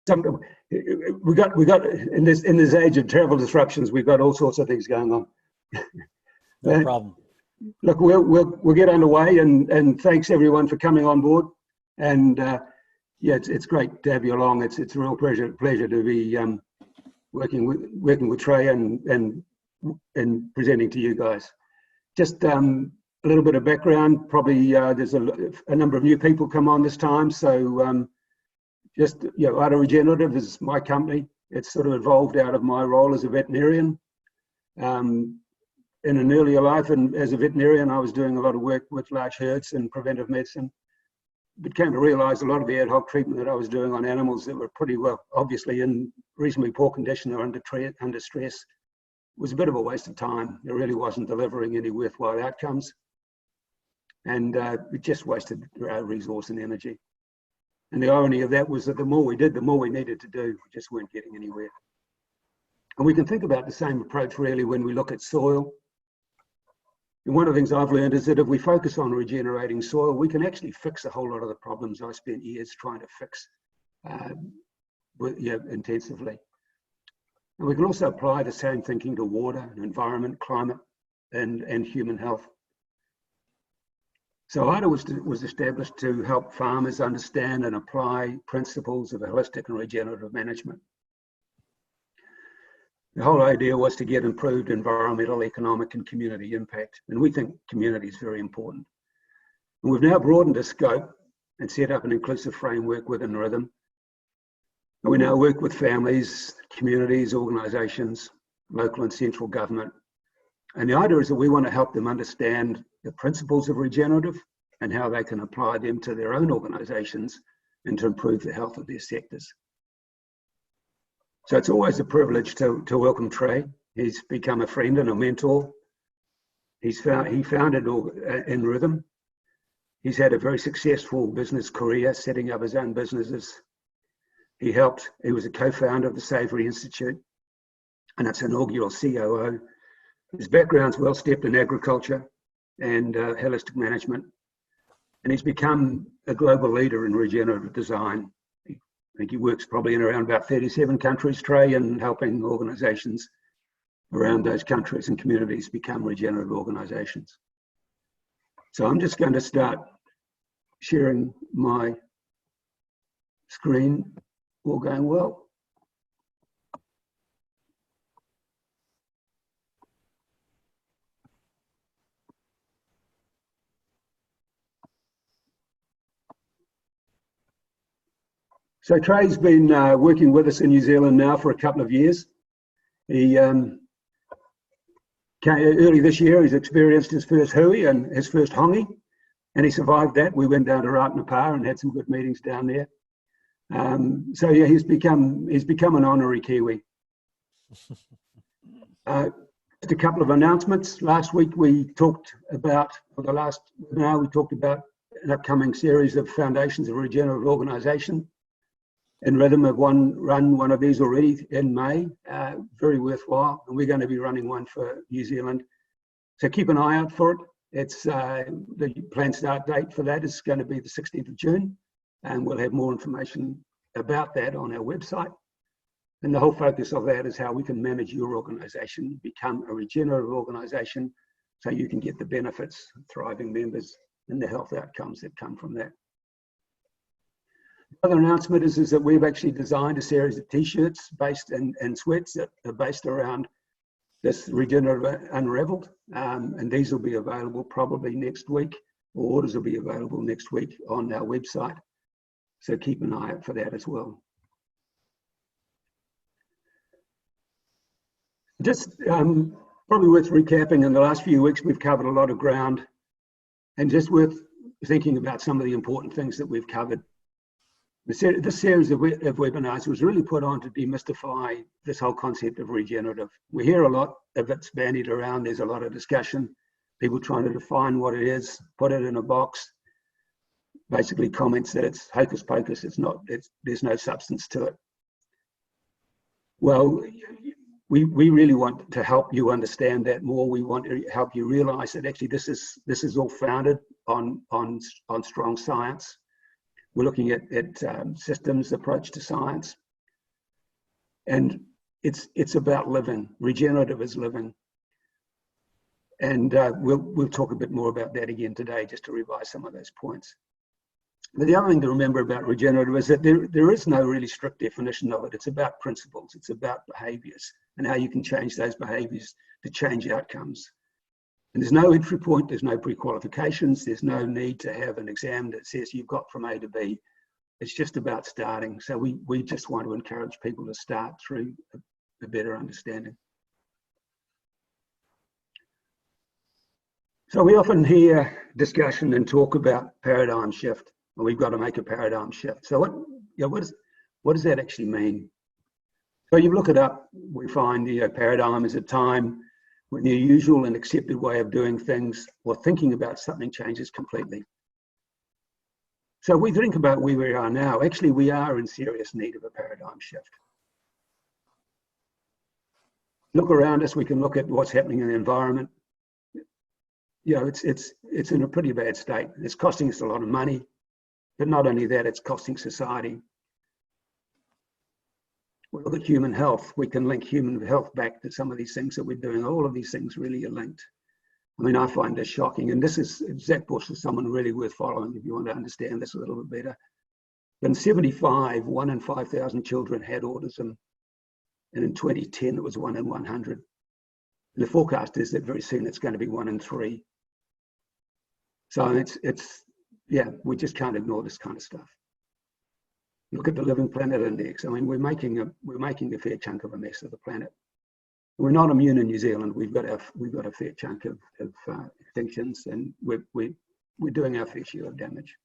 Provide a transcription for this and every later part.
we got in this age of travel disruptions, we've got all sorts of things going on. No problem. Look, we'll get underway, and thanks everyone for coming on board. And yeah, it's great to have you along. It's a real pleasure to be working with Trey and presenting to you guys. Just a little bit of background. Probably there's a number of new people come on this time, so just, you know, Ata Regenerative is my company. It's sort of evolved out of my role as a veterinarian. In an earlier life, and as a veterinarian, I was doing a lot of work with large herds and preventive medicine. But came to realise a lot of the ad hoc treatment that I was doing on animals that were pretty well, obviously in reasonably poor condition or under stress, was a bit of a waste of time. It really wasn't delivering any worthwhile outcomes. And it just wasted resource and energy. And the irony of that was that the more we did, the more we needed to do. We just weren't getting anywhere. And we can think about the same approach really when we look at soil. And one of the things I've learned is that if we focus on regenerating soil, we can actually fix a whole lot of the problems I spent years trying to fix intensively. And we can also apply the same thinking to water, environment, climate, and human health. So IDA was established to help farmers understand and apply principles of holistic and regenerative management. The whole idea was to get improved environmental, economic, and community impact. And we think community is very important. And we've now broadened the scope and set up an inclusive framework within Rhythm. And we now work with families, communities, organisations, local and central government. And the idea is that we want to help them understand the principles of regenerative and how they can apply them to their own organisations and to improve the health of their sectors. So it's always a privilege to welcome Trey. He's become a friend and a mentor. He founded in Rhythm. He's had a very successful business career, setting up his own businesses. He was a co-founder of the Savory Institute and its inaugural COO. His background's well steeped in agriculture and holistic management. And he's become a global leader in regenerative design. I think he works probably in around about 37 countries, Trey, and helping organisations around those countries and communities become regenerative organisations. So I'm just going to start sharing my screen, all going well. So Trey's been working with us in New Zealand now for a couple of years. He early this year, he's experienced his first hui and his first hongi, and he survived that. We went down to Ratnapar and had some good meetings down there. So yeah, he's become an honorary Kiwi. Just a couple of announcements. Last week we talked about, an upcoming series of foundations of regenerative organisation. In Rhythm have run one of these already in May, very worthwhile, and we're going to be running one for New Zealand. So keep an eye out for it. It's the planned start date for that is going to be the 16th of June, and we'll have more information about that on our website. And the whole focus of that is how we can manage your organisation, become a regenerative organisation, so you can get the benefits, thriving members, and the health outcomes that come from that. The other announcement is that we've actually designed a series of t-shirts and sweats that are based around this Regenerative Unravelled, and these will be available probably next week, or orders will be available next week on our website. So keep an eye out for that as well. Just probably worth recapping, in the last few weeks we've covered a lot of ground, and just worth thinking about some of the important things that we've covered. This series of webinars was really put on to demystify this whole concept of regenerative. We hear a lot of it's bandied around. There's a lot of discussion, people trying to define what it is, put it in a box, basically comments that it's hocus pocus, there's no substance to it. Well, we really want to help you understand that more. We want to help you realise that actually this is all founded on strong science. We're looking at systems approach to science, And it's about living. Regenerative is living. And we'll talk a bit more about that again today, just to revise some of those points. But the other thing to remember about regenerative is that there is no really strict definition of it. It's about principles. It's about behaviours and how you can change those behaviours to change outcomes. And there's no entry point. There's no pre-qualifications. There's no need to have an exam that says you've got from A to B. It's just about starting. So we just want to encourage people to start through a better understanding. So we often hear discussion and talk about paradigm shift. Well, we've got to make a paradigm shift. So what does that actually mean? So you look it up, we find paradigm is a time when the usual and accepted way of doing things or thinking about something changes completely. So we think about where we are now. Actually, we are in serious need of a paradigm shift. Look around us, we can look at what's happening in the environment. It's in a pretty bad state. It's costing us a lot of money, but not only that, it's costing society. We look at human health. We can link human health back to some of these things that we're doing. All of these things really are linked. I mean, I find this shocking. And this is, Zach Bush is someone really worth following if you want to understand this a little bit better. In 1975, 1 in 5,000 children had autism. And in 2010, it was 1 in 100. And the forecast is that very soon it's going to be 1 in 3. So we just can't ignore this kind of stuff. Look at the Living Planet Index. I mean, we're making a fair chunk of a mess of the planet. We're not immune in New Zealand. We've got a fair chunk of extinctions, and we're doing our fair share of damage.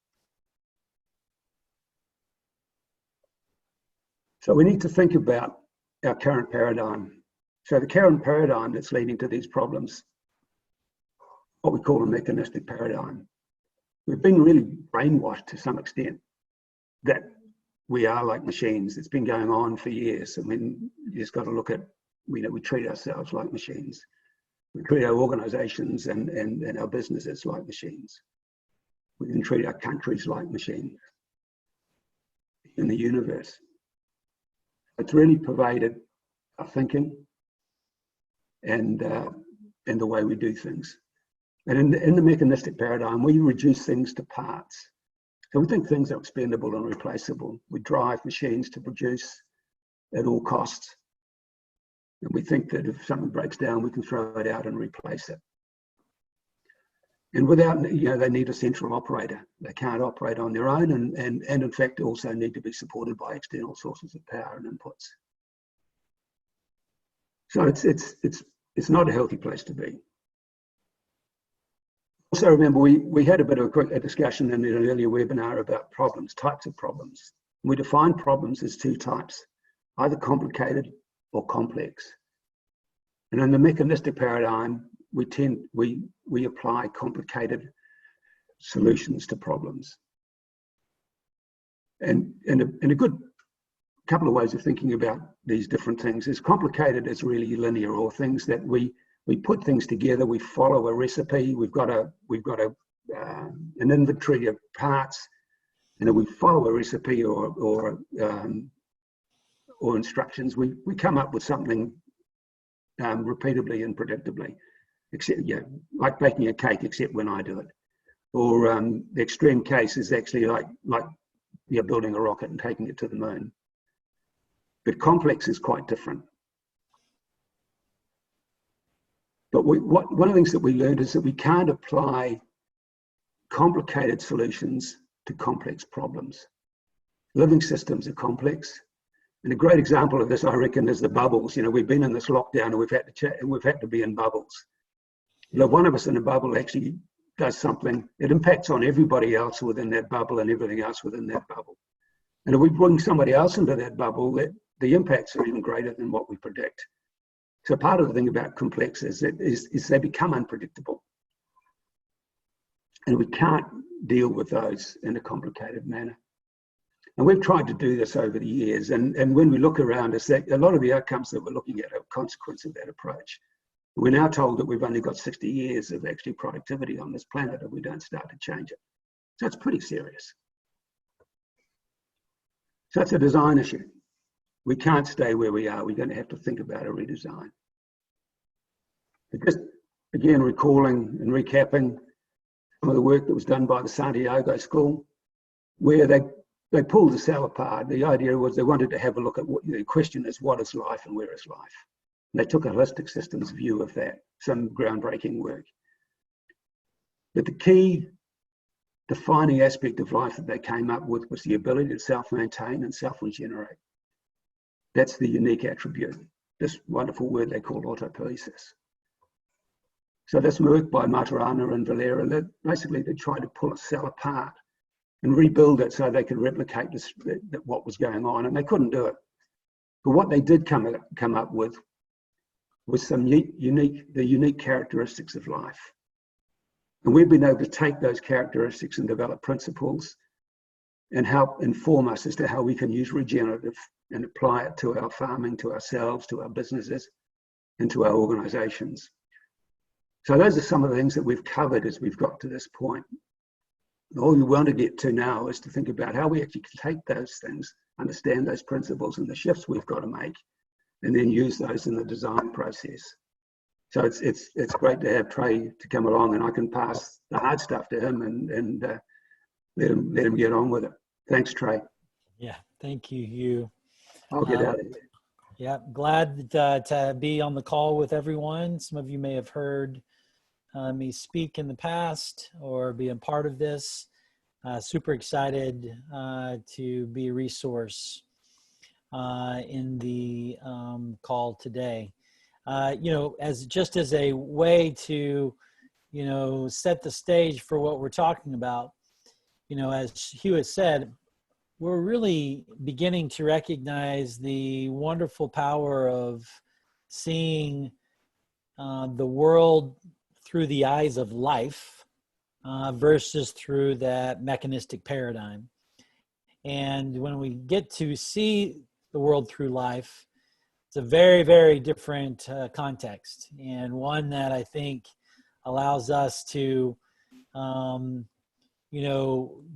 So we need to think about our current paradigm. So the current paradigm that's leading to these problems, what we call a mechanistic paradigm. We've been really brainwashed to some extent that we are like machines. It's been going on for years. I mean, you just got to look at, we treat ourselves like machines. We treat our organizations and our businesses like machines. We can treat our countries like machines in the universe. It's really pervaded our thinking and the way we do things. And in the mechanistic paradigm, we reduce things to parts. So we think things are expendable and replaceable. We drive machines to produce at all costs. And we think that if something breaks down, we can throw it out and replace it. And without, they need a central operator. They can't operate on their own, and in fact also need to be supported by external sources of power and inputs. So it's not a healthy place to be. Also remember, we had a bit of a discussion in an earlier webinar about problems, types of problems. We define problems as 2 types, either complicated or complex. And in the mechanistic paradigm, we apply complicated solutions to problems. And a good couple of ways of thinking about these different things is complicated is really linear, or things that we put things together, we follow a recipe, we've got an inventory of parts, and we follow a recipe or instructions. We come up with something repeatably and predictably, except like baking a cake, except when I do it. Or the extreme case is actually like building a rocket and taking it to the moon. But complex is quite different. But one of the things that we learned is that we can't apply complicated solutions to complex problems. Living systems are complex. And a great example of this, I reckon, is the bubbles. We've been in this lockdown and we've had to be in bubbles. One of us in a bubble actually does something. It impacts on everybody else within that bubble and everything else within that bubble. And if we bring somebody else into that bubble, the impacts are even greater than what we predict. So part of the thing about complex is they become unpredictable. And we can't deal with those in a complicated manner. And we've tried to do this over the years. And when we look around us, a lot of the outcomes that we're looking at are a consequence of that approach. We're now told that we've only got 60 years of actually productivity on this planet if we don't start to change it. So it's pretty serious. So it's a design issue. We can't stay where we are. We're going to have to think about a redesign. But just again, recalling and recapping some of the work that was done by the Santiago School, where they pulled the cell apart. The idea was they wanted to have a look at what the question is, what is life and where is life? And they took a holistic systems view of that, some groundbreaking work. But the key defining aspect of life that they came up with was the ability to self-maintain and self-regenerate. That's the unique attribute, this wonderful word they call autopoiesis. So this work by Maturana and Valera, basically they tried to pull a cell apart and rebuild it so they could replicate what was going on, and they couldn't do it. But what they did come up with was some unique characteristics of life. And we've been able to take those characteristics and develop principles and help inform us as to how we can use regenerative and apply it to our farming, to ourselves, to our businesses, and to our organizations. So those are some of the things that we've covered as we've got to this point. All we want to get to now is to think about how we actually can take those things, understand those principles and the shifts we've got to make, and then use those in the design process. So it's great to have Trey to come along, and I can pass the hard stuff to him and let him get on with it. Thanks, Trey. Yeah, thank you, Hugh. I'll get out of here. Yeah, glad to be on the call with everyone. Some of you may have heard me speak in the past or be a part of this. Super excited to be a resource in the call today. As a way to, set the stage for what we're talking about, as Hugh has said, we're really beginning to recognize the wonderful power of seeing the world through the eyes of life versus through that mechanistic paradigm. And when we get to see the world through life, it's a very, very different context, and one that I think allows us to,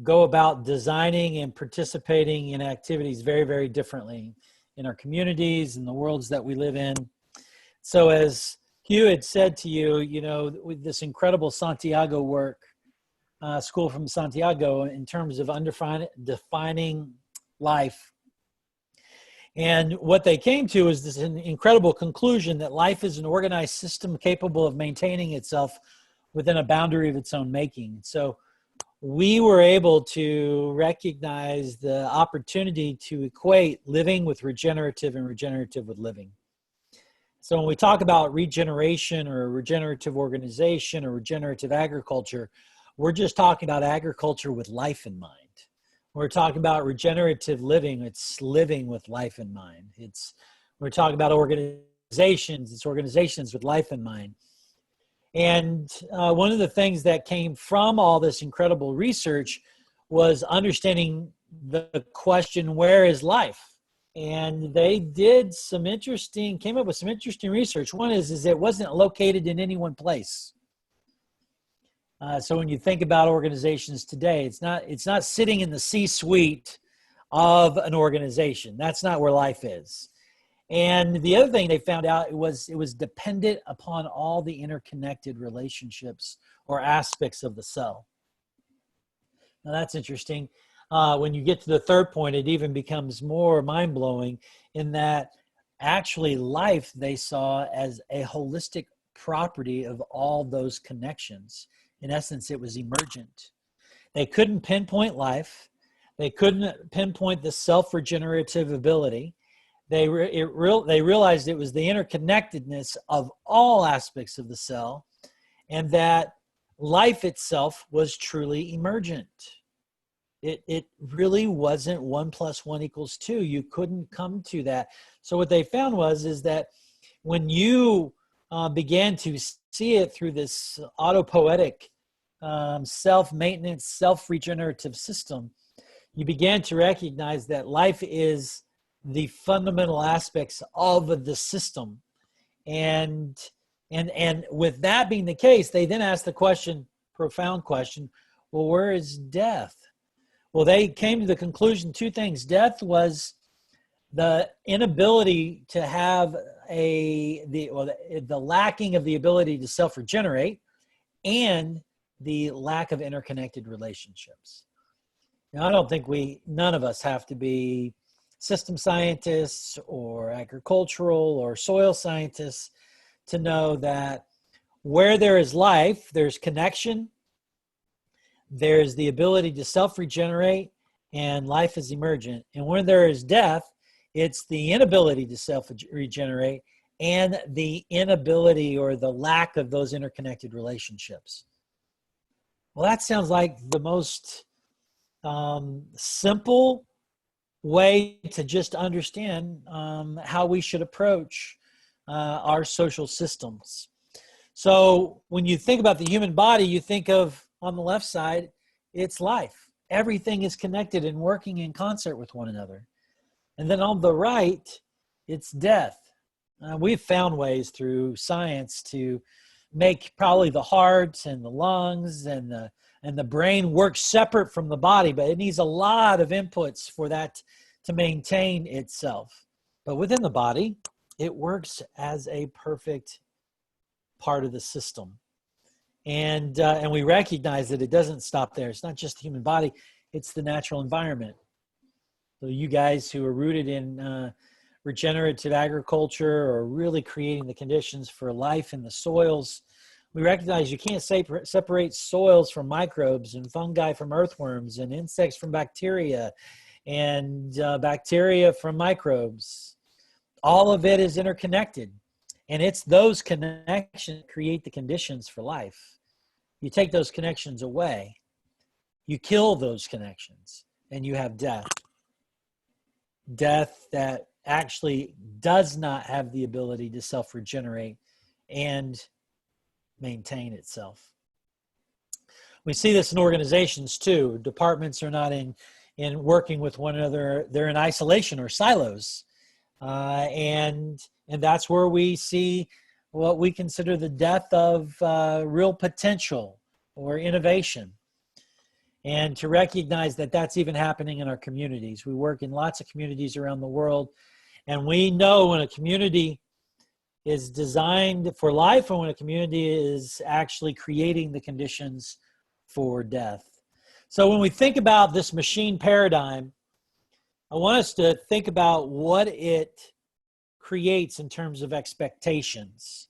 go about designing and participating in activities very, very differently in our communities and the worlds that we live in. So as Hugh had said to you, with this incredible Santiago work, School from Santiago, in terms of defining life. And what they came to is this incredible conclusion that life is an organized system capable of maintaining itself within a boundary of its own making. So we were able to recognize the opportunity to equate living with regenerative and regenerative with living. So when we talk about regeneration or regenerative organization or regenerative agriculture, we're just talking about agriculture with life in mind. We're talking about regenerative living, it's living with life in mind. We're talking about organizations, it's organizations with life in mind. And one of the things that came from all this incredible research was understanding the question, where is life? And they came up with some interesting research. One is it wasn't located in any one place. So when you think about organizations today, it's not sitting in the C-suite of an organization. That's not where life is. And the other thing they found out, it was dependent upon all the interconnected relationships or aspects of the cell. Now that's interesting. When you get to the third point, it even becomes more mind-blowing in that actually life they saw as a holistic property of all those connections. In essence, it was emergent. They couldn't pinpoint life. They couldn't pinpoint the self-regenerative ability. They realized it was the interconnectedness of all aspects of the cell, and that life itself was truly emergent. It really wasn't 1 + 1 = 2. You couldn't come to that. So what they found is that when you began to see it through this autopoietic, self-maintenance, self-regenerative system, you began to recognize that life is the fundamental aspects of the system. And with that being the case, they then asked the question, profound question, well, where is death? Well, they came to the conclusion, two things. Death was the inability to have the lacking of the ability to self-regenerate, and the lack of interconnected relationships. Now, I don't think none of us have to be system scientists or agricultural or soil scientists to know that where there is life, there's connection, there's the ability to self-regenerate, and life is emergent. And when there is death, it's the inability to self-regenerate and the inability or the lack of those interconnected relationships. Well, that sounds like the most simple way to just understand how we should approach our social systems. So when you think about the human body, you think of, on the left side, it's life. Everything is connected and working in concert with one another. And then on the right, it's death. We've found ways through science to make probably the heart and the lungs and the brain work separate from the body, but it needs a lot of inputs for that to maintain itself. But within the body, it works as a perfect part of the system. And we recognize that it doesn't stop there. It's not just the human body, it's the natural environment. So you guys who are rooted in regenerative agriculture or really creating the conditions for life in the soils, we recognize you can't separate soils from microbes and fungi from earthworms and insects from bacteria and bacteria from microbes. All of it is interconnected, and it's those connections that create the conditions for life. You take those connections away, you kill those connections, and you have death. Death that actually does not have the ability to self-regenerate and maintain itself. We see this in organizations too. Departments are not in working with one another. They're in isolation or silos. And that's where we see what we consider the death of real potential or innovation. And to recognize that that's even happening in our communities. We work in lots of communities around the world, and we know when a community is designed for life and when a community is actually creating the conditions for death. So when we think about this machine paradigm, I want us to think about what it creates in terms of expectations.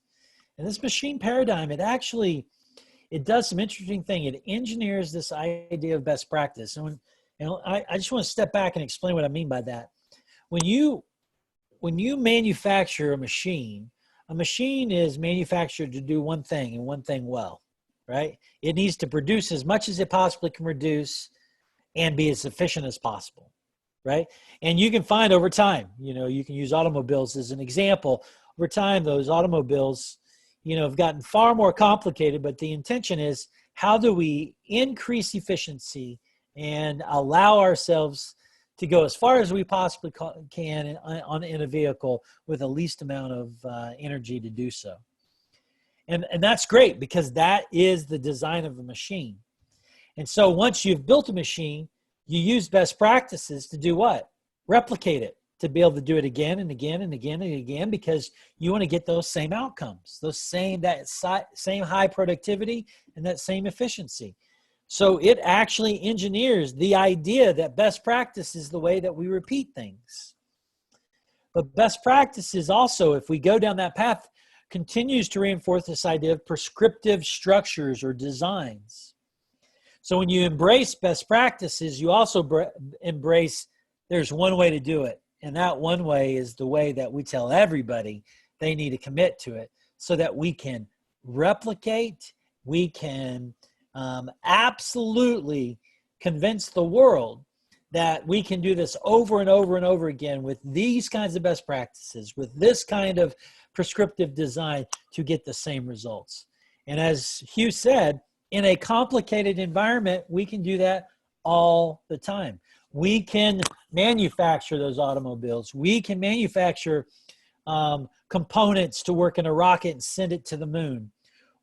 And this machine paradigm, it does some interesting thing. It engineers this idea of best practice. And I just want to step back and explain what I mean by that. When you manufacture a machine is manufactured to do one thing and one thing well, right? It needs to produce as much as it possibly can produce and be as efficient as possible, right? And you can find over time, you can use automobiles as an example. Over time, those automobiles, have gotten far more complicated, but the intention is, how do we increase efficiency and allow ourselves to go as far as we possibly can in a vehicle with the least amount of energy to do so. And that's great, because that is the design of a machine. And so once you've built a machine, you use best practices to do what? Replicate it, to be able to do it again and again and again and again, because you want to get those same outcomes, that same high productivity and that same efficiency. So it actually engineers the idea that best practice is the way that we repeat things. But best practices also, if we go down that path, continues to reinforce this idea of prescriptive structures or designs. So when you embrace best practices, you also embrace there's one way to do it. And that one way is the way that we tell everybody they need to commit to it, so that we can replicate, we can absolutely convince the world that we can do this over and over and over again with these kinds of best practices, with this kind of prescriptive design to get the same results. And as Hugh said, in a complicated environment, we can do that all the time. We can manufacture those automobiles. We can manufacture components to work in a rocket and send it to the moon.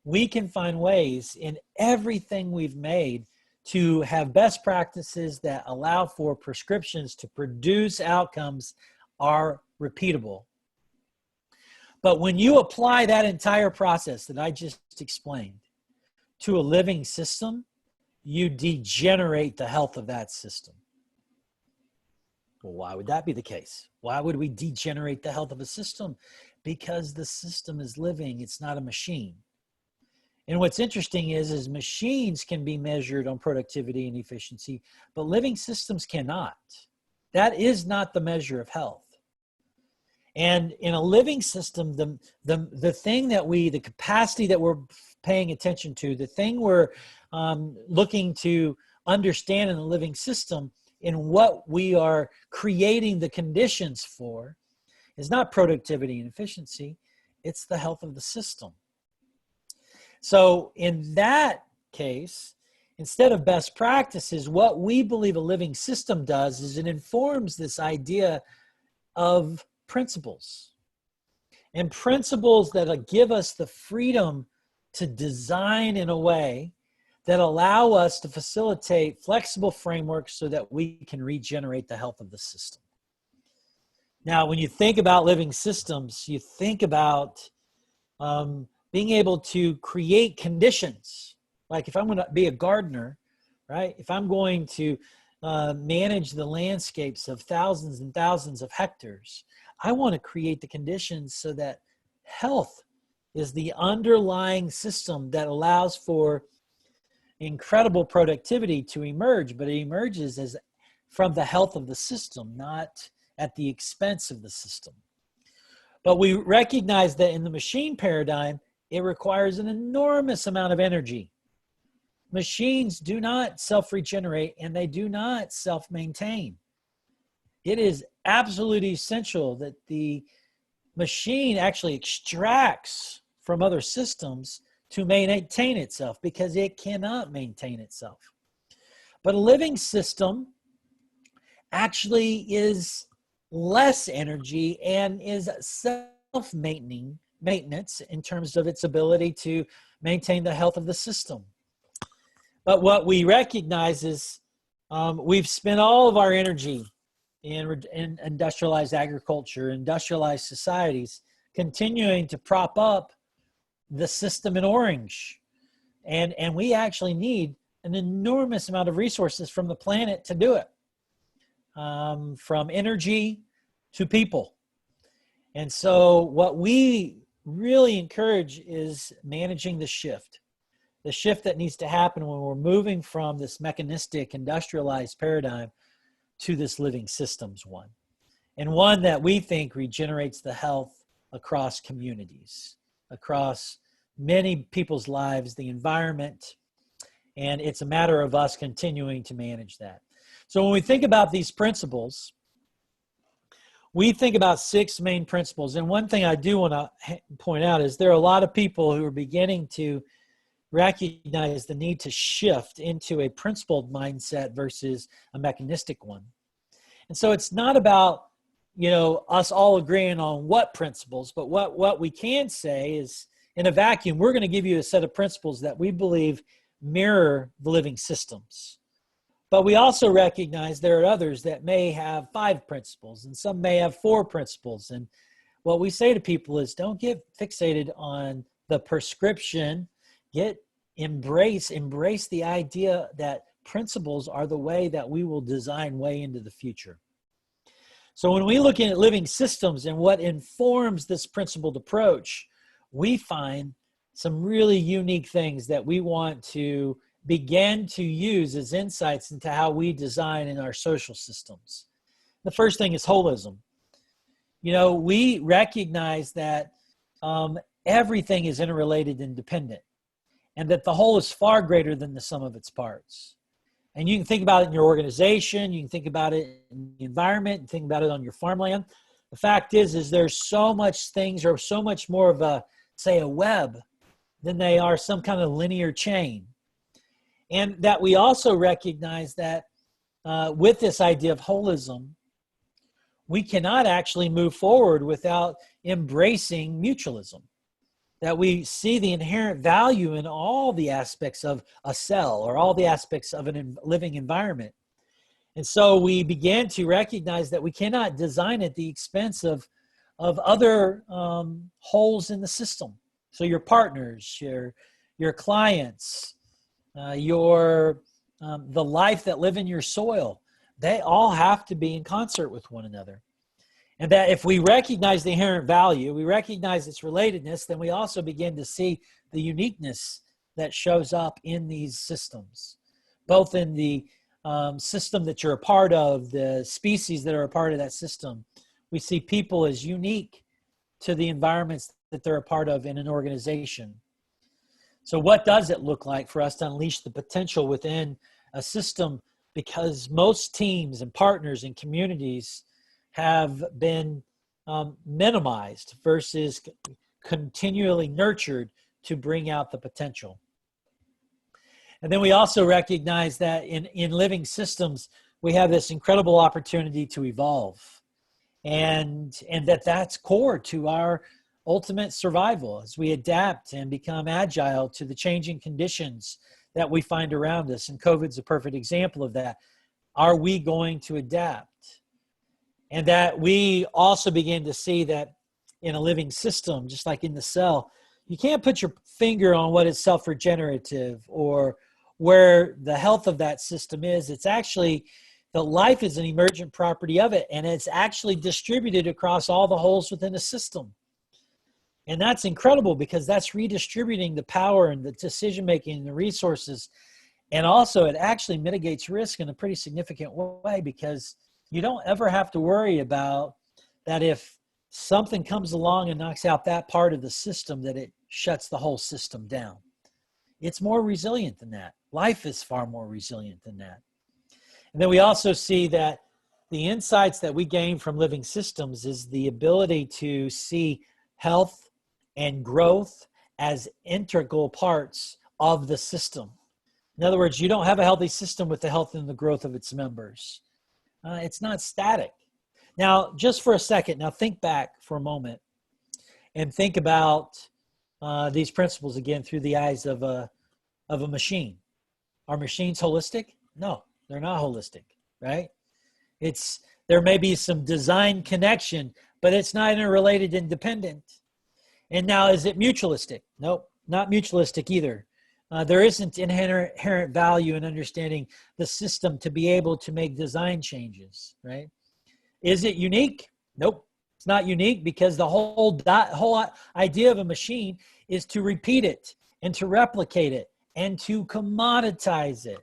We can find ways in everything we've made to have best practices that allow for prescriptions to produce outcomes are repeatable. But when you apply that entire process that I just explained to a living system, you degenerate the health of that system. Well, why would that be the case? Why would we degenerate the health of a system? Because the system is living, it's not a machine. And what's interesting is machines can be measured on productivity and efficiency, but living systems cannot. That is not the measure of health. And in a living system, the thing that the capacity that we're paying attention to, the thing we're looking to understand in a living system, in what we are creating the conditions for, is not productivity and efficiency, it's the health of the system. So in that case, instead of best practices, what we believe a living system does is it informs this idea of principles. And principles that give us the freedom to design in a way that allow us to facilitate flexible frameworks so that we can regenerate the health of the system. Now, when you think about living systems, you think about being able to create conditions. Like if I'm going to be a gardener, right? If I'm going to manage the landscapes of thousands and thousands of hectares, I want to create the conditions so that health is the underlying system that allows for incredible productivity to emerge, but it emerges as from the health of the system, not at the expense of the system. But we recognize that in the machine paradigm, it requires an enormous amount of energy. Machines do not self-regenerate and they do not self-maintain. It is absolutely essential that the machine actually extracts from other systems to maintain itself, because it cannot maintain itself. But a living system actually is less energy and is self-maintenance in terms of its ability to maintain the health of the system. But what we recognize is we've spent all of our energy in industrialized agriculture, industrialized societies, continuing to prop up the system in orange. And we actually need an enormous amount of resources from the planet to do it, from energy to people. And so what we really encourage is managing the shift that needs to happen when we're moving from this mechanistic industrialized paradigm to this living systems one, and one that we think regenerates the health across communities, across many people's lives, the environment, and it's a matter of us continuing to manage that. So when we think about these principles, we think about 6 main principles. And one thing I do want to point out is there are a lot of people who are beginning to recognize the need to shift into a principled mindset versus a mechanistic one. And so it's not about, us all agreeing on what principles, but what we can say is, in a vacuum, we're going to give you a set of principles that we believe mirror the living systems. But we also recognize there are others that may have 5 principles, and some may have 4 principles. And what we say to people is, don't get fixated on the prescription. Embrace the idea that principles are the way that we will design way into the future. So when we look at living systems and what informs this principled approach, we find some really unique things that we want to begin to use as insights into how we design in our social systems. The first thing is holism. We recognize that everything is interrelated and dependent, and that the whole is far greater than the sum of its parts. And you can think about it in your organization, you can think about it in the environment, and think about it on your farmland. The fact is there's so much things are so much more of a web than they are some kind of linear chain. And that we also recognize that with this idea of holism, we cannot actually move forward without embracing mutualism. That we see the inherent value in all the aspects of a cell or all the aspects of a living environment. And so we began to recognize that we cannot design at the expense of other holes in the system. So your partners, your clients, the life that live in your soil, they all have to be in concert with one another. And that if we recognize the inherent value, we recognize its relatedness, then we also begin to see the uniqueness that shows up in these systems, both in the system that you're a part of, the species that are a part of that system. We see people as unique to the environments that they're a part of in an organization. So what does it look like for us to unleash the potential within a system? Because most teams and partners and communities have been minimized versus continually nurtured to bring out the potential. And then we also recognize that in living systems, we have this incredible opportunity to evolve, and that's core to our ultimate survival as we adapt and become agile to the changing conditions that we find around us. And COVID's a perfect example of that. Are we going to adapt? And that we also begin to see that in a living system, just like in the cell, you can't put your finger on what is self-regenerative or where the health of that system is. It's actually, the life is an emergent property of it, and it's actually distributed across all the holes within the system. And that's incredible because that's redistributing the power and the decision-making and the resources. And also it actually mitigates risk in a pretty significant way, because you don't ever have to worry about that if something comes along and knocks out that part of the system, that it shuts the whole system down. It's more resilient than that. Life is far more resilient than that. And then we also see that the insights that we gain from living systems is the ability to see health and growth as integral parts of the system. In other words, you don't have a healthy system with the health and the growth of its members. It's not static. Now, just for a second, now think back for a moment and think about these principles again through the eyes of a machine. Are machines holistic? No, they're not holistic, right? There may be some design connection, but it's not interrelated independent. And now, is it mutualistic? Nope, not mutualistic either. There isn't inherent value in understanding the system to be able to make design changes, right? Is it unique? Nope, it's not unique, because the whole idea of a machine is to repeat it and to replicate it and to commoditize it.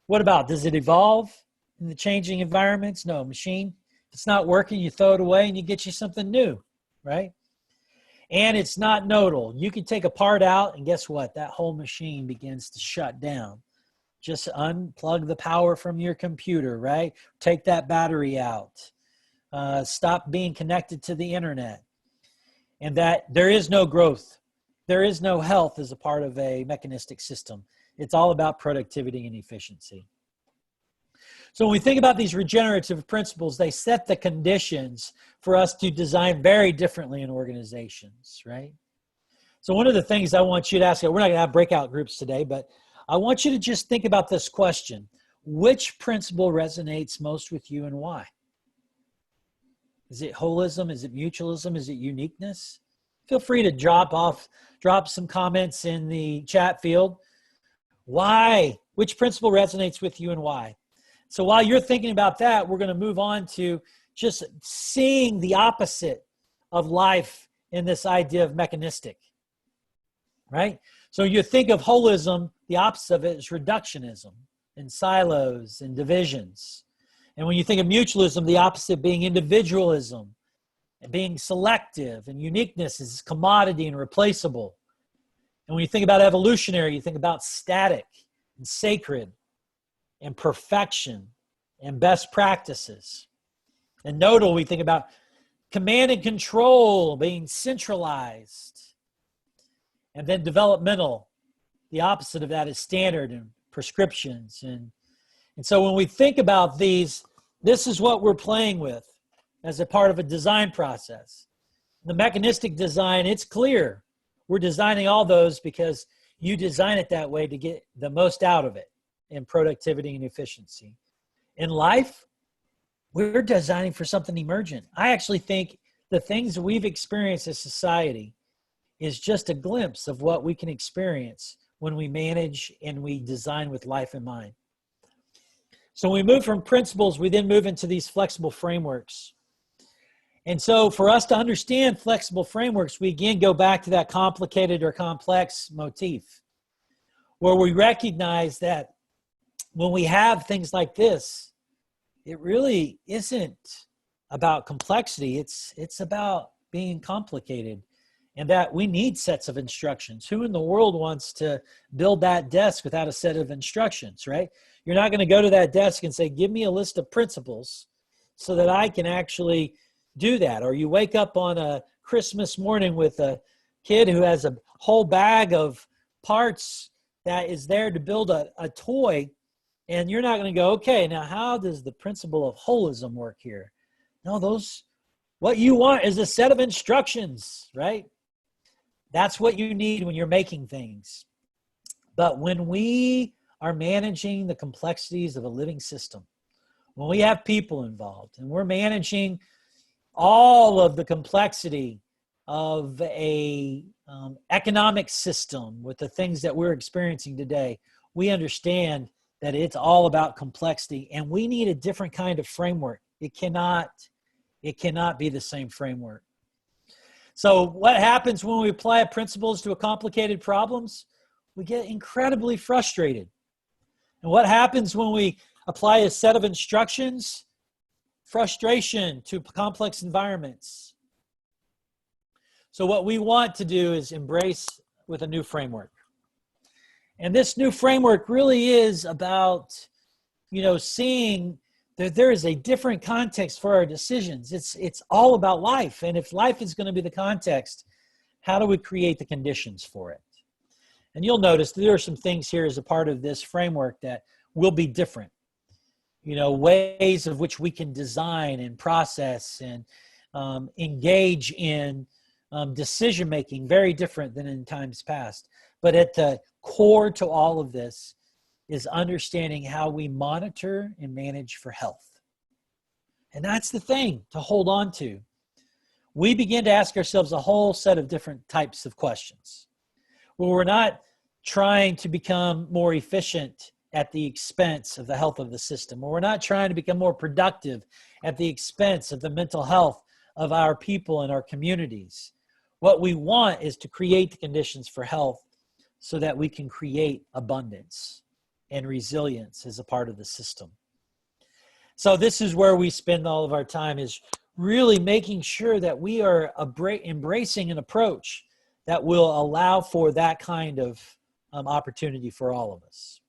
What about, does it evolve in the changing environments? No, machine, if it's not working, you throw it away and you get you something new, right? And it's not nodal. You can take a part out and guess what? That whole machine begins to shut down. Just unplug the power from your computer, right? Take that battery out. Stop being connected to the internet. And that there is no growth. There is no health as a part of a mechanistic system. It's all about productivity and efficiency. So when we think about these regenerative principles, they set the conditions for us to design very differently in organizations, right? So one of the things I want you to ask, we're not going to have breakout groups today, but I want you to just think about this question. Which principle resonates most with you and why? Is it holism? Is it mutualism? Is it uniqueness? Feel free to drop some comments in the chat field. Why? Which principle resonates with you and why? So while you're thinking about that, we're going to move on to just seeing the opposite of life in this idea of mechanistic, right? So you think of holism, the opposite of it is reductionism and silos and divisions. And when you think of mutualism, the opposite being individualism and being selective, and uniqueness is commodity and replaceable. And when you think about evolutionary, you think about static and sacred and perfection and best practices. And nodal, we think about command and control, being centralized. And then developmental, the opposite of that is standard and prescriptions. And so when we think about these, this is what we're playing with as a part of a design process. The mechanistic design, it's clear. We're designing all those because you design it that way to get the most out of it in productivity and efficiency. In life, we're designing for something emergent. I actually think the things we've experienced as society is just a glimpse of what we can experience when we manage and we design with life in mind. So when we move from principles, we then move into these flexible frameworks. And so for us to understand flexible frameworks, we again go back to that complicated or complex motif, where we recognize that when we have things like this, it really isn't about complexity. It's about being complicated, and that we need sets of instructions. Who in the world wants to build that desk without a set of instructions, right? You're not going to go to that desk and say, give me a list of principles so that I can actually do that. Or you wake up on a Christmas morning with a kid who has a whole bag of parts that is there to build a toy, and you're not going to go, okay, now how does the principle of holism work here? No, what you want is a set of instructions, right? That's what you need when you're making things. But when we are managing the complexities of a living system, when we have people involved and we're managing all of the complexity of a economic system with the things that we're experiencing today, we understand that it's all about complexity, and we need a different kind of framework. It cannot be the same framework. So what happens when we apply principles to a complicated problems? We get incredibly frustrated. And what happens when we apply a set of instructions? Frustration to complex environments. So what we want to do is embrace with a new framework. And this new framework really is about, seeing that there is a different context for our decisions. It's all about life. And if life is going to be the context, how do we create the conditions for it? And you'll notice there are some things here as a part of this framework that will be different. Ways of which we can design and process and engage in decision-making, very different than in times past. But at the core to all of this is understanding how we monitor and manage for health. And that's the thing to hold on to. We begin to ask ourselves a whole set of different types of questions. Well, we're not trying to become more efficient at the expense of the health of the system, or we're not trying to become more productive at the expense of the mental health of our people and our communities. What we want is to create the conditions for health so that we can create abundance and resilience as a part of the system. So this is where we spend all of our time, is really making sure that we are embracing an approach that will allow for that kind of opportunity for all of us.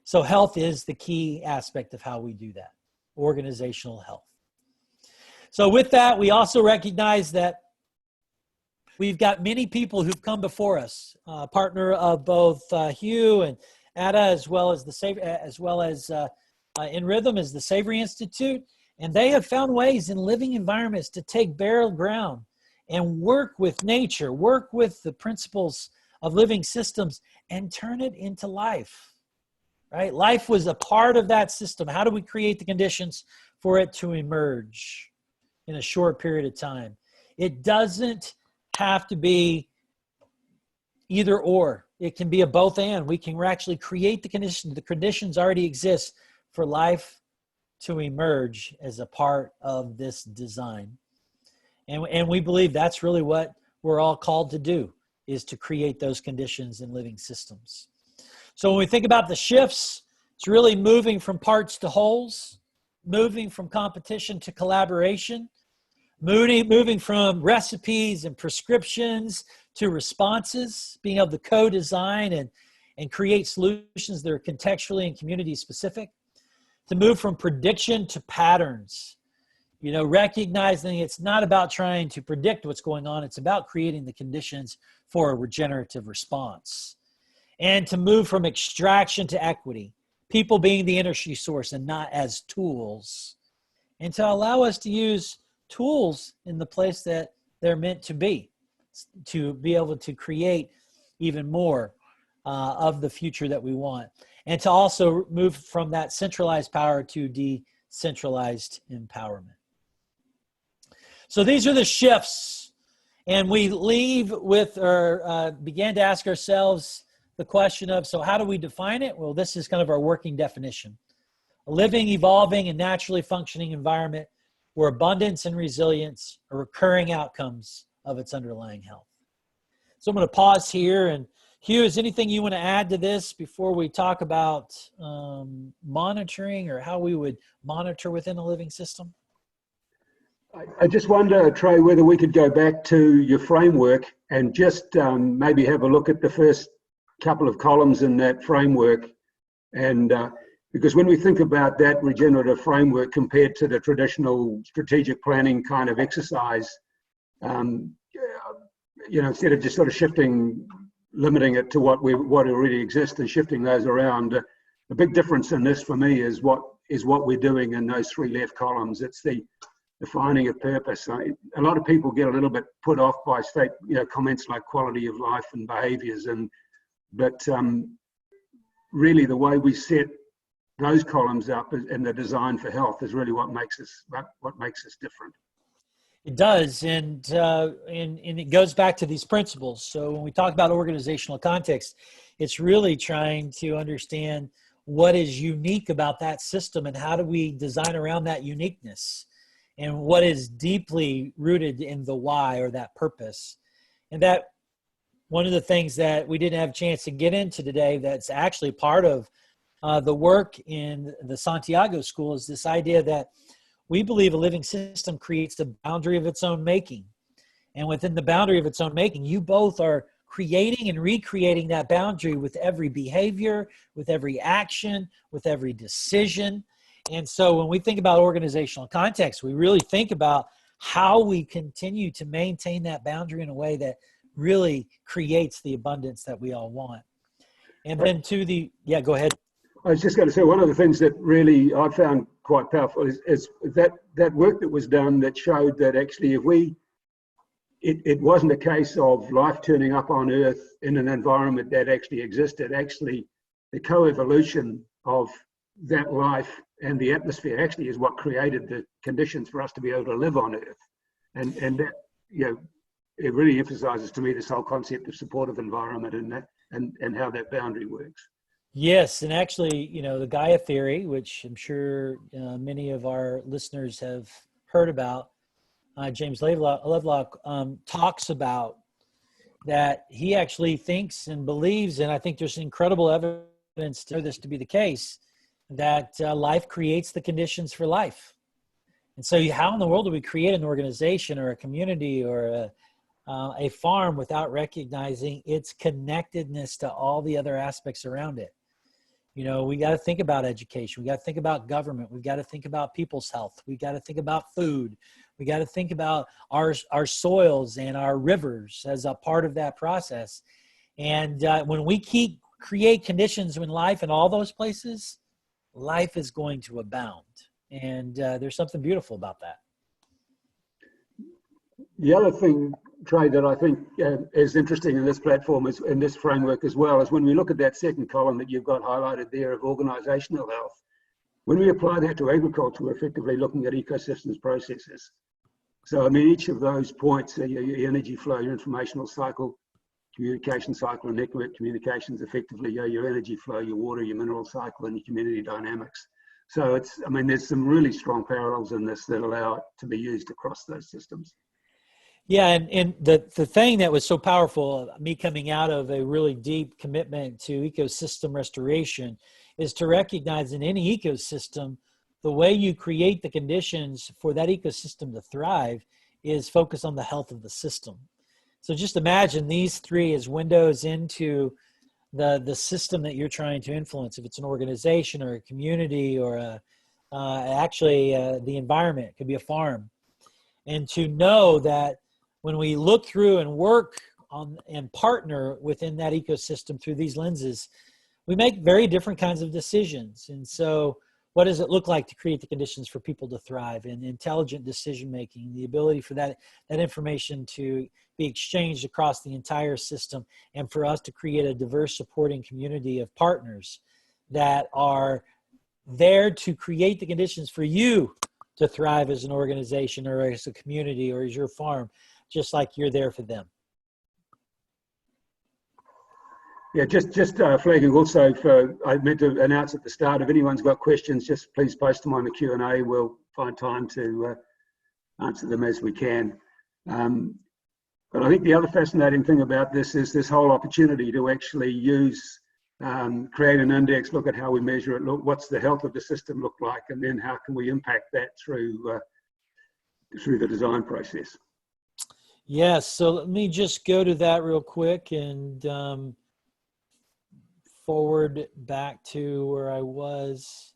So health is the key aspect of how we do that, organizational health. So with that, we also recognize that we've got many people who've come before us, partner of both Hugh and Ada, as well as In Rhythm is the Savory Institute, and they have found ways in living environments to take bare ground and work with nature, work with the principles of living systems, and turn it into life. Right? Life was a part of that system. How do we create the conditions for it to emerge in a short period of time? It doesn't have to be either or. It can be a both and. We can actually create the conditions. The conditions already exist for life to emerge as a part of this design. And we believe that's really what we're all called to do, is to create those conditions in living systems. So when we think about the shifts, it's really moving from parts to wholes, moving from competition to collaboration, moving from recipes and prescriptions to responses, being able to co-design and create solutions that are contextually and community specific, to move from prediction to patterns, recognizing it's not about trying to predict what's going on, it's about creating the conditions for a regenerative response. And to move from extraction to equity, people being the energy source and not as tools, and to allow us to use tools in the place that they're meant to be able to create even more of the future that we want. and to also move from that centralized power to decentralized empowerment. So these are the shifts, and we leave with, or began to ask ourselves the question of, so how do we define it? Well, this is kind of our working definition. A living, evolving, and naturally functioning environment where abundance and resilience are recurring outcomes of its underlying health. So I'm going to pause here. And Hugh, is anything you want to add to this before we talk about monitoring, or how we would monitor within a living system? I just wonder, Trey, whether we could go back to your framework and just maybe have a look at the first couple of columns in that framework. And because when we think about that regenerative framework compared to the traditional strategic planning kind of exercise, instead of just sort of limiting it to what already exists and shifting those around, the big difference in this for me is what we're doing in those three left columns. It's the defining of purpose. A lot of people get a little bit put off by comments like quality of life and behaviours, but really the way we set those columns up in the design for health is really what makes us different. It does, and it goes back to these principles. So when we talk about organizational context, it's really trying to understand what is unique about that system and how do we design around that uniqueness, and what is deeply rooted in the why, or that purpose. And that one of the things that we didn't have a chance to get into today that's actually part of the work in the Santiago School is this idea that we believe a living system creates the boundary of its own making. And within the boundary of its own making, you both are creating and recreating that boundary with every behavior, with every action, with every decision. And so when we think about organizational context, we really think about how we continue to maintain that boundary in a way that really creates the abundance that we all want. And then go ahead. I was just going to say, one of the things that really I found quite powerful is that work that was done that showed that actually it wasn't a case of life turning up on Earth in an environment that actually existed. Actually, the co-evolution of that life and the atmosphere actually is what created the conditions for us to be able to live on Earth. And that, it really emphasizes to me this whole concept of supportive environment and how that boundary works. Yes, and actually, the Gaia theory, which I'm sure many of our listeners have heard about, James Lovelock talks about that. He actually thinks and believes, and I think there's incredible evidence to this to be the case, that life creates the conditions for life. And so how in the world do we create an organization or a community or a farm without recognizing its connectedness to all the other aspects around it? We got to think about education. We got to think about government. We've got to think about people's health. We got to think about food. We got to think about our soils and our rivers as a part of that process. And when we create conditions in life in all those places, life is going to abound. And there's something beautiful about that. The other thing, Trey, that I think is interesting in this platform, is in this framework as well, is when we look at that second column that you've got highlighted there of organizational health, when we apply that to agriculture, we're effectively looking at ecosystems processes. So, each of those points, your energy flow, your informational cycle, communication cycle, and network communications, effectively your energy flow, your water, your mineral cycle, and your community dynamics. So there's some really strong parallels in this that allow it to be used across those systems. Yeah, and the thing that was so powerful, me coming out of a really deep commitment to ecosystem restoration, is to recognize in any ecosystem, the way you create the conditions for that ecosystem to thrive is focus on the health of the system. So just imagine these three as windows into the system that you're trying to influence. If it's an organization or a community or the environment, it could be a farm. And to know that when we look through and work on and partner within that ecosystem through these lenses, we make very different kinds of decisions. And so what does it look like to create the conditions for people to thrive, and intelligent decision making, the ability for that information to be exchanged across the entire system, and for us to create a diverse supporting community of partners that are there to create the conditions for you to thrive as an organization or as a community or as your farm, just like you're there for them. Yeah, just flagging also for, I meant to announce at the start, if anyone's got questions, just please post them on the Q&A. We'll find time to answer them as we can. But I think the other fascinating thing about this is this whole opportunity to actually use, create an index, look at how we measure it, look what's the health of the system look like, and then how can we impact that through the design process. Yes, so let me just go to that real quick and forward back to where I was.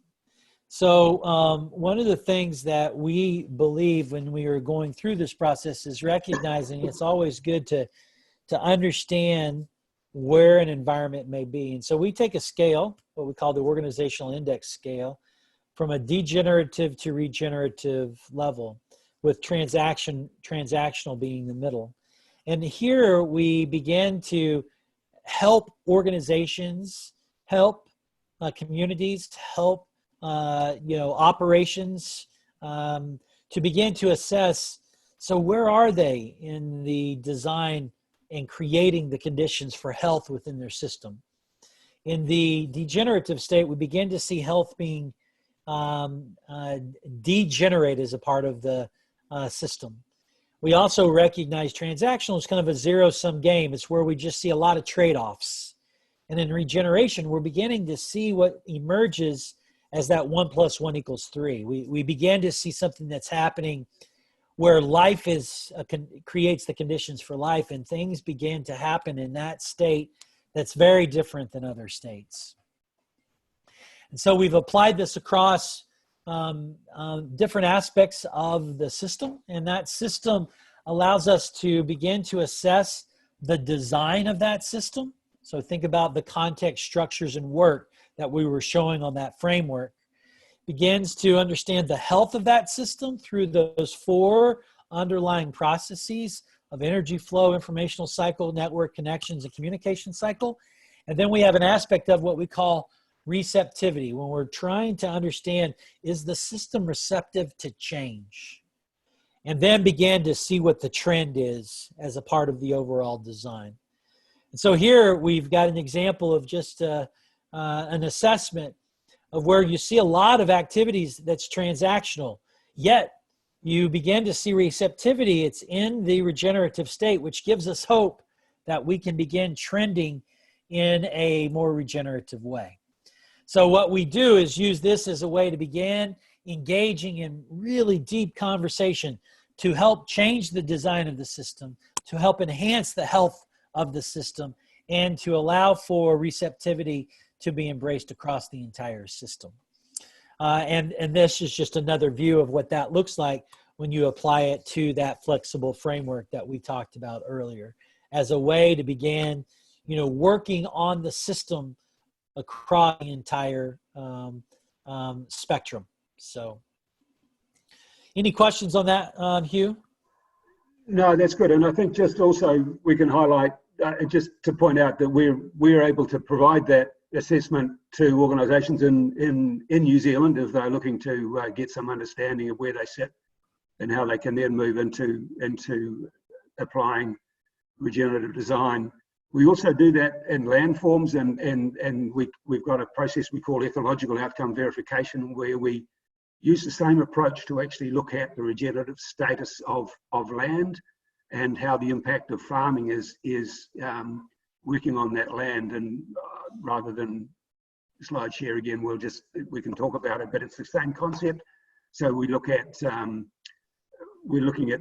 So one of the things that we believe when we are going through this process is recognizing it's always good to understand where an environment may be. And so we take a scale, what we call the organizational index scale, from a degenerative to regenerative level, with transactional being the middle. And here we begin to help organizations, help communities, help operations to begin to assess, so where are they in the design and creating the conditions for health within their system. In the degenerative state, we begin to see health being degenerate as a part of the system. We also recognize transactional is kind of a zero-sum game. It's where we just see a lot of trade-offs. And in regeneration, we're beginning to see what emerges as that 1 + 1 = 3. We begin to see something that's happening where life creates the conditions for life, and things begin to happen in that state that's very different than other states. And so we've applied this across different aspects of the system, and that system allows us to begin to assess the design of that system. So think about the context, structures, and work that we were showing on that framework. Begins to understand the health of that system through those 4 underlying processes of energy flow, informational cycle, network connections, and communication cycle. And then we have an aspect of what we call receptivity, when we're trying to understand, is the system receptive to change? And then begin to see what the trend is as a part of the overall design. And so here we've got an example of just an assessment of where you see a lot of activities that's transactional, yet you begin to see receptivity. It's in the regenerative state, which gives us hope that we can begin trending in a more regenerative way. So what we do is use this as a way to begin engaging in really deep conversation to help change the design of the system, to help enhance the health of the system, and to allow for receptivity to be embraced across the entire system. And this is just another view of what that looks like when you apply it to that flexible framework that we talked about earlier, as a way to begin, working on the system across the entire spectrum. So any questions on that, Hugh? No, that's good. And I think just also we can highlight, just to point out that we're able to provide that assessment to organisations in New Zealand if they're looking to get some understanding of where they sit and how they can then move into applying regenerative design. We also do that in landforms, and we've got a process we call ecological outcome verification, where we use the same approach to actually look at the regenerative status of land and how the impact of farming is working on that land. And rather than slide share again, we can talk about it, but it's the same concept. So we're looking at,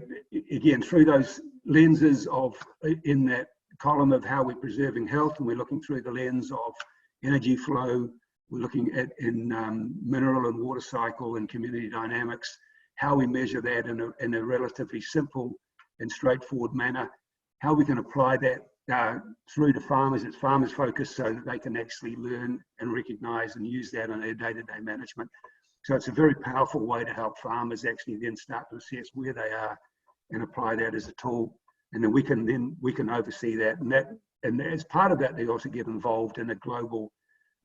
again, through those lenses of, in that column of how we're preserving health, and we're looking through the lens of energy flow. We're looking at in mineral and water cycle and community dynamics, how we measure that in a relatively simple and straightforward manner, how we can apply that through to farmers. It's farmers focused so that they can actually learn and recognize and use that in their day-to-day management. So it's a very powerful way to help farmers actually then start to assess where they are and apply that as a tool. And then we can oversee that. And as part of that, they also get involved in a global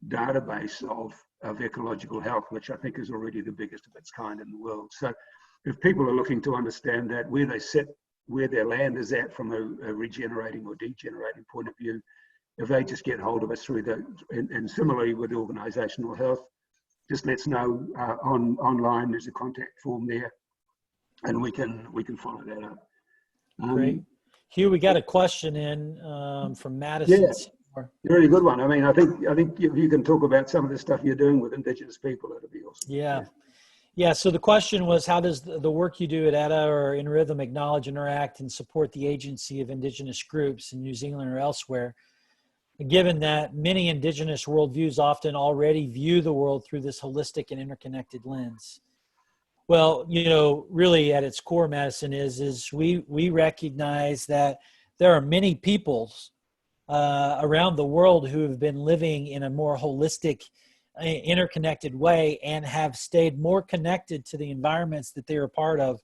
database of ecological health, which I think is already the biggest of its kind in the world. So if people are looking to understand that, where they sit, where their land is at from a regenerating or degenerating point of view, if they just get hold of us through the, and similarly with organisational health, just let us know online. There's a contact form there, and we can follow that up. Great, Hugh. We got a question in from Madison. Yeah, really good one. I mean, I think if you can talk about some of the stuff you're doing with Indigenous people, that'd be awesome. Yeah. So the question was, how does the work you do at ETA or in Rhythm acknowledge, interact, and support the agency of Indigenous groups in New Zealand or elsewhere, given that many Indigenous worldviews often already view the world through this holistic and interconnected lens? Well, really at its core, Madison, is we recognize that there are many peoples around the world who have been living in a more holistic, interconnected way and have stayed more connected to the environments that they are part of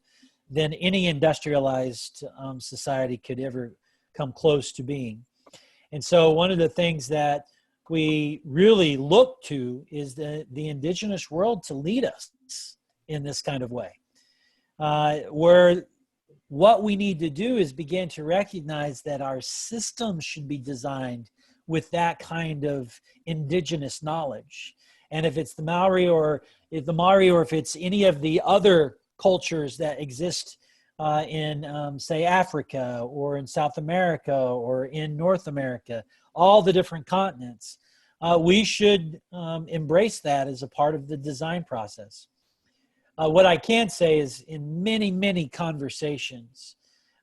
than any industrialized society could ever come close to being. And so one of the things that we really look to is the Indigenous world to lead us in this kind of way, where what we need to do is begin to recognize that our system should be designed with that kind of Indigenous knowledge. And if it's the Maori or if it's any of the other cultures that exist in, say, Africa or in South America or in North America, all the different continents, we should embrace that as a part of the design process. What I can say is in many, many conversations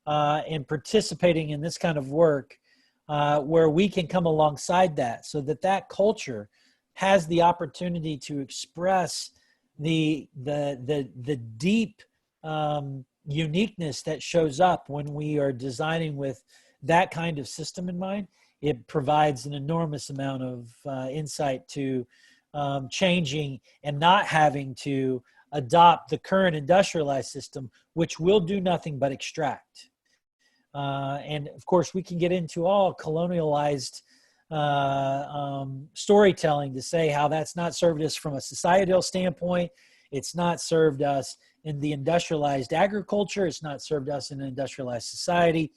and participating in this kind of work where we can come alongside that so that culture has the opportunity to express the deep uniqueness that shows up when we are designing with that kind of system in mind. It provides an enormous amount of insight to changing and not having to adopt the current industrialized system, which will do nothing but extract. And of course, we can get into all colonialized storytelling to say how that's not served us from a societal standpoint. It's not served us in the industrialized agriculture. It's not served us in an industrialized society.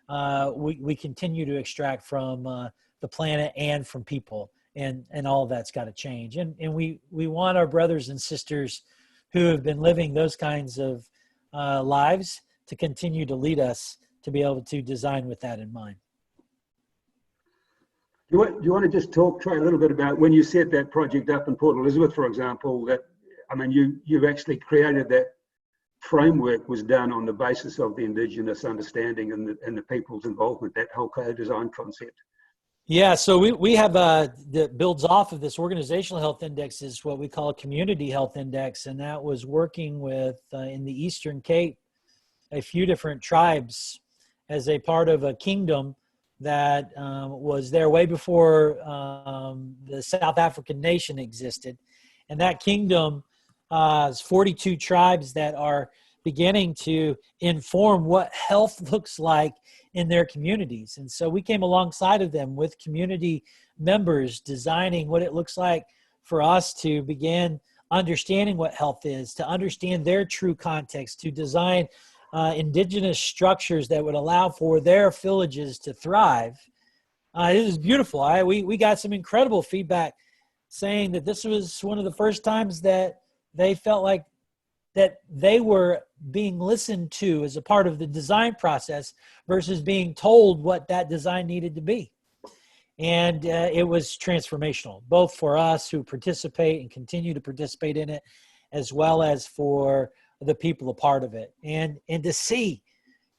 We continue to extract from the planet and from people, and all of that's got to change. And we want our brothers and sisters who have been living those kinds of lives to continue to lead us to be able to design with that in mind. Do you want to just talk, Trey, a little bit about when you set that project up in Port Elizabeth, for example, you actually created that framework was done on the basis of the Indigenous understanding and the people's involvement, that whole co-design concept. Yeah, so we have that builds off of this organizational health index is what we call a community health index, and that was working with in the Eastern Cape a few different tribes as a part of a kingdom that was there way before the South African nation existed, and that kingdom is 42 tribes that are beginning to inform what health looks like in their communities. And so we came alongside of them with community members designing what it looks like for us to begin understanding what health is, to understand their true context, to design Indigenous structures that would allow for their villages to thrive. It is beautiful. We got some incredible feedback saying that this was one of the first times that they felt like that they were being listened to as a part of the design process versus being told what that design needed to be. And it was transformational, both for us who participate and continue to participate in it, as well as for the people a part of it. And to see,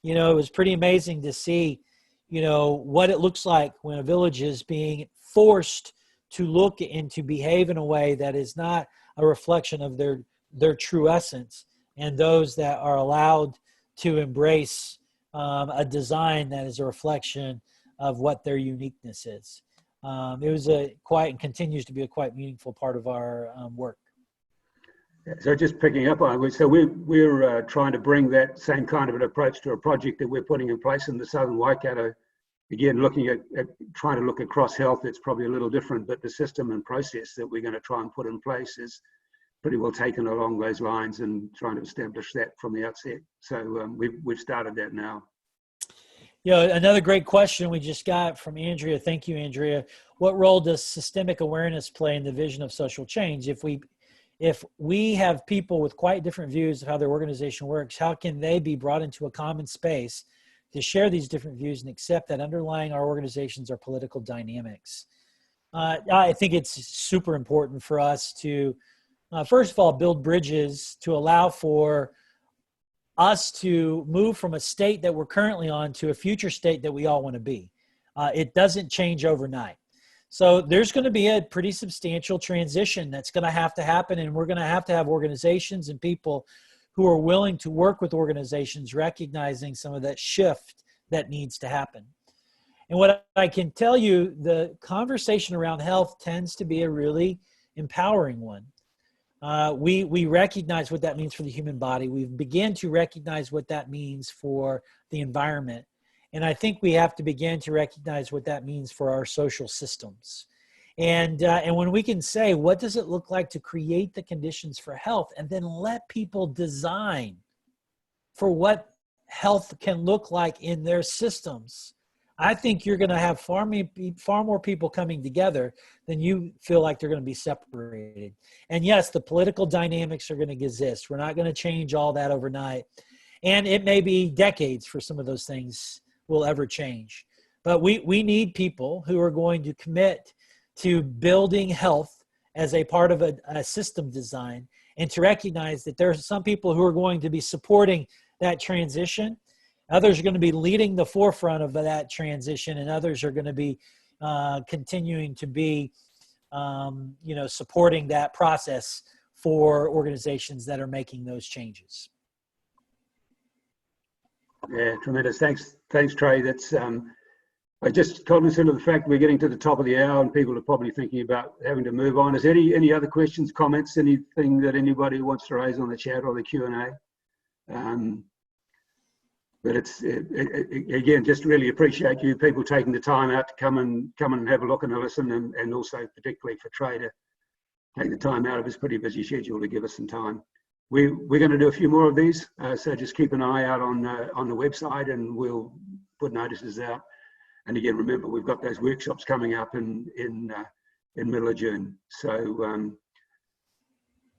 it was pretty amazing to see, what it looks like when a village is being forced to look and to behave in a way that is not a reflection of their true essence, and those that are allowed to embrace a design that is a reflection of what their uniqueness is. It was a quite and continues to be a quite meaningful part of our work. So just picking up on it, so we're trying to bring that same kind of an approach to a project that we're putting in place in the Southern Waikato again, looking at trying to look across health, it's probably a little different, but the system and process that we're going to try and put in place is pretty well taken along those lines and trying to establish that from the outset. So we've started that now. Another great question we just got from Andrea. Thank you, Andrea. What role does systemic awareness play in the vision of social change? If we have people with quite different views of how their organization works, how can they be brought into a common space to share these different views and accept that underlying our organizations are political dynamics? I think it's super important for us to, first of all, build bridges to allow for us to move from a state that we're currently on to a future state that we all want to be. It doesn't change overnight. So there's going to be a pretty substantial transition that's going to happen, and we're going to have organizations and people who are willing to work with organizations recognizing some of that shift that needs to happen. And what I can tell you, the conversation around health tends to be a really empowering one. We recognize what that means for the human body. We've begun to recognize what that means for the environment. And I think we have to begin to recognize what that means for our social systems. And when we can say, what does it look like to create the conditions for health, and then let people design for what health can look like in their systems, I think you're going to have far more people coming together than you feel like they're going to be separated. And yes, the political dynamics are going to exist. We're not going to change all that overnight. And it may be decades for some of those things will ever change. But we need people who are going to commit to building health as a part of a system design, and to recognize that there are some people who are going to be supporting that transition. Others are going to be leading the forefront of that transition, and others are going to be continuing to be, supporting that process for organizations that are making those changes. Yeah, tremendous. Thanks, Trey. That's I just cognizant of the fact we're getting to the top of the hour and people are probably thinking about having to move on. Is there any other questions, comments, anything that anybody wants to raise on the chat or the Q&A? But again, just really appreciate you people taking the time out to come and have a look and a listen, and also particularly for Trey to take the time out of his pretty busy schedule to give us some time. We're going to do a few more of these, so just keep an eye out on the website, and we'll put notices out. And again, remember, we've got those workshops coming up in middle of June. So,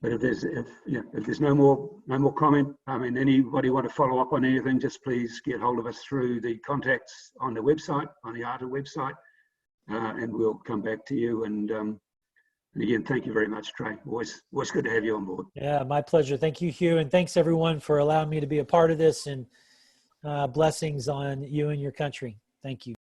but if there's no more comment, I mean, anybody want to follow up on anything, just please get hold of us through the contacts on the website, on the ARTA website, and we'll come back to you. And again, thank you very much, Trey. Always good to have you on board. Yeah, my pleasure. Thank you, Hugh, and thanks everyone for allowing me to be a part of this. And blessings on you and your country. Thank you.